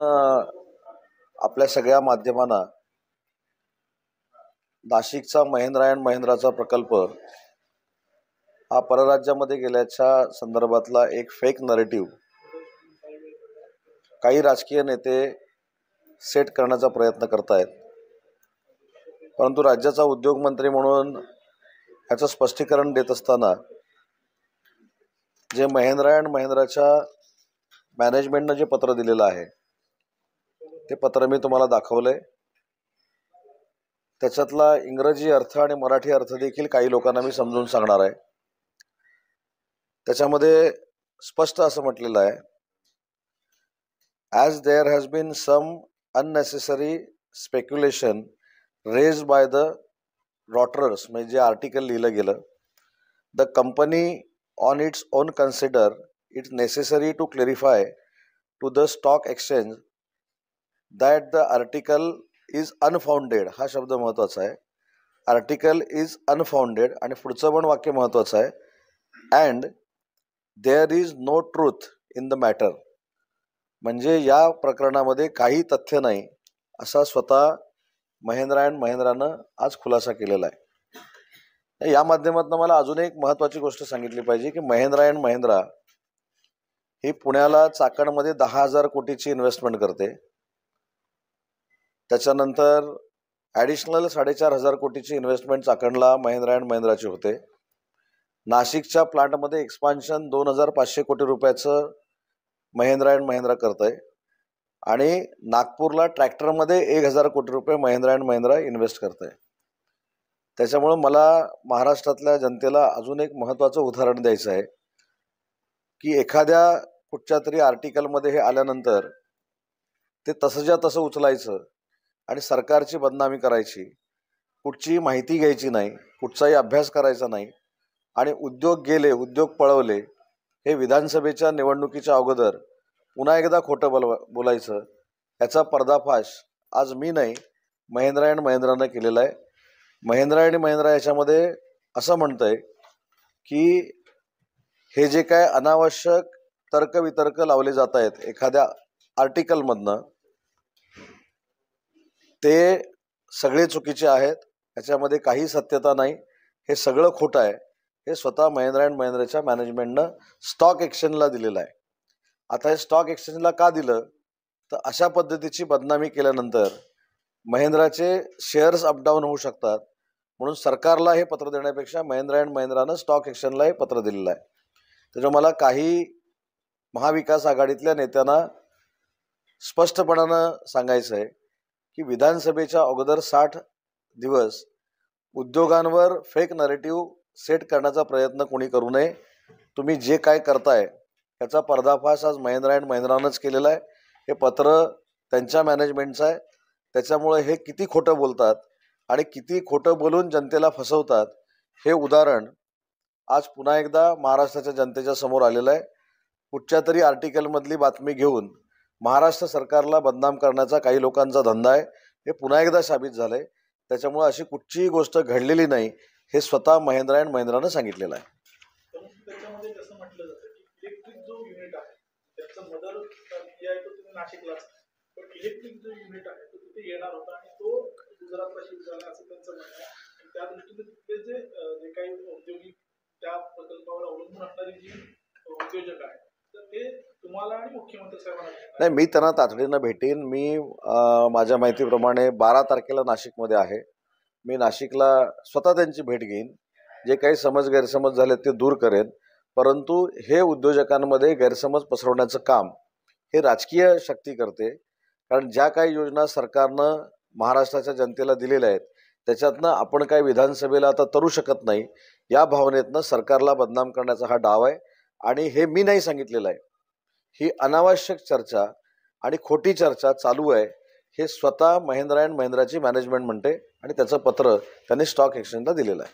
अ, आपल्या सगळ्या माध्यमांना नाशिकचा महिंद्रा अँड महिंद्राचा प्रकल्प हा परराज्यामध्ये गेल्याच्या संदर्भातला एक फेक नरेटिव्ह काही राजकीय नेते सेट करण्याचा प्रयत्न करतायत. परंतु राज्याचा उद्योग मंत्री म्हणून याचं स्पष्टीकरण देत असताना जे महिंद्रा अँड महिंद्राच्या मॅनेजमेंटनं जे पत्र दिलेलं आहे ते पत्र मी तुम्हाला दाखवलंय. त्याच्यातला इंग्रजी अर्थ आणि मराठी अर्थ देखील काही लोकांना मी समजून सांगणार आहे. त्याच्यामध्ये स्पष्ट असं म्हटलेलं आहे, as there has been some unnecessary speculation raised by the Reuters, म्हणजे जे आर्टिकल लिहिलं गेलं, the company on its own consider its necessary to clarify to the stock exchange that the article is unfounded. हा शब्द महत्त्वाचा आहे. Article is unfounded आणि पुढचं पण वाक्य महत्त्वाचं आहे, and there is no truth in the matter. म्हणजे या प्रकरणामध्ये काही तथ्य नाही असा स्वतः महिंद्रा अँड महिंद्रानं आज खुलासा केलेला आहे. या माध्यमातून मला अजून एक महत्त्वाची गोष्ट सांगितली पाहिजे की महिंद्रा अँड महिंद्रा ही पुण्याला चाकणमध्ये 10,000 कोटीची इन्व्हेस्टमेंट करते. त्याच्यानंतर ॲडिशनल 4,500 कोटीची इन्व्हेस्टमेंट चाकणला महिंद्रा अँड महिंद्राची होते. नाशिकच्या प्लांटमध्ये एक्सपान्शन 2,500 कोटी रुपयाचं महिंद्रा अँड महिंद्रा करत आहे आणि नागपूरला ट्रॅक्टरमध्ये 1,000 कोटी रुपये महिंद्रा अँड महिंद्रा इन्व्हेस्ट करत आहे. त्याच्यामुळं मला महाराष्ट्रातल्या जनतेला अजून एक महत्त्वाचं उदाहरण द्यायचं आहे की एखाद्या कुठच्या तरी आर्टिकलमध्ये हे आल्यानंतर ते तसंच्या तसं उचलायचं आणि सरकारची बदनामी करायची, कुठची माहिती घ्यायची नाही, कुठचाही अभ्यास करायचा नाही आणि उद्योग गेले, उद्योग पळवले, हे विधानसभेच्या निवडणुकीच्या अगोदर पुन्हा एकदा खोटं बोलायचं, याचा पर्दाफाश आज मी नाही महिंद्रा अँड महिंद्रानं केलेला आहे. महिंद्रा अँड महिंद्रा याच्यामध्ये असं म्हणतंय की हे जे काय अनावश्यक तर्कवितर्क लावले जात आहेत एखाद्या आर्टिकलमधनं ते सगळे चुकीचे आहेत, याच्यामध्ये काही सत्यता नाही, हे सगळं खोटं आहे. हे स्वतः महिंद्रा अँड महिंद्राच्या मॅनेजमेंटनं स्टॉक एक्सचेंजला दिलेलं आहे. आता हे स्टॉक एक्सचेंजला का दिलं तर अशा पद्धतीची बदनामी केल्यानंतर महिंद्राचे शेअर्स अपडाऊन होऊ शकतात, म्हणून सरकारला हे पत्र देण्यापेक्षा महिंद्रा अँड महिंद्रानं स्टॉक एक्सचेंजला हे पत्र दिलेलं आहे. त्याच्यामुळे मला काही महाविकास आघाडीतल्या नेत्यांना स्पष्टपणानं सांगायचं आहे की विधानसभेच्या अगोदर 60 दिवस उद्योगांवर फेक नरेटिव्ह सेट करण्याचा प्रयत्न कोणी करू नये. तुम्ही जे काय करताय याचा पर्दाफाश आज महिंद्रा अँड महिंद्रानंच केलेला आहे. हे पत्र त्यांच्या मॅनेजमेंटचं आहे. त्याच्यामुळे हे किती खोटं बोलतात आणि किती खोटं बोलून जनतेला फसवतात हे उदाहरण आज पुन्हा एकदा महाराष्ट्राच्या जनतेच्या समोर आलेलं आहे. कुठच्या तरी आर्टिकलमधली बातमी घेऊन महाराष्ट्र सरकारला बदनाम करण्याचा काही लोकांचा धंदा आहे, हे पुन्हा एकदा साबित झालं आहे. त्याच्यामुळे अशी कुठचीही गोष्ट घडलेली नाही हे स्वतः महिंद्रा अँड महिंद्रानं सांगितलेलं आहे. त्याच्यामध्ये जसं म्हटलं जातं की इलेक्ट्रिक जो युनिट आहे त्याचं मदर आहे तो तुम्ही नाशिकलाच, पण इलेक्ट्रिक जो युनिट आहे तो तिथे येणार होता आणि तो गुजरातला शिफ्ट झाला असं त्यांचं म्हणणं आहे. आणि त्या दृष्टीने तिथले जे काही औद्योगिक त्या प्रकल्पावर अवलंबून असणारी जी उद्योजक आहे तर ते तुम्हाला आणि मुख्यमंत्री साहेबांना नाही, मी त्यांना तातडीनं भेटेन. मी माझ्या माहितीप्रमाणे 12 तारखेला नाशिकमध्ये आहे. मी नाशिकला स्वतः त्यांची भेट घेईन. जे काही गैरसमज झाले ते दूर करेन. परंतु हे उद्योजकांमध्ये गैरसमज पसरवण्याचं काम हे राजकीय शक्ती करते. कारण ज्या काही योजना सरकारनं महाराष्ट्राच्या जनतेला दिलेल्या आहेत त्याच्यातनं आपण काही विधानसभेला आता तरू शकत नाही, या भावनेतनं सरकारला बदनाम करण्याचा हा डाव आहे. आणि हे मी नाही सांगितलेलं आहे. ही अनावश्यक चर्चा आणि खोटी चर्चा चालू आहे हे स्वतः महिंद्रा अँड महिंद्राची मॅनेजमेंट म्हणते आणि त्याचं पत्र त्यांनी स्टॉक एक्सचेंजला दिलेलं आहे.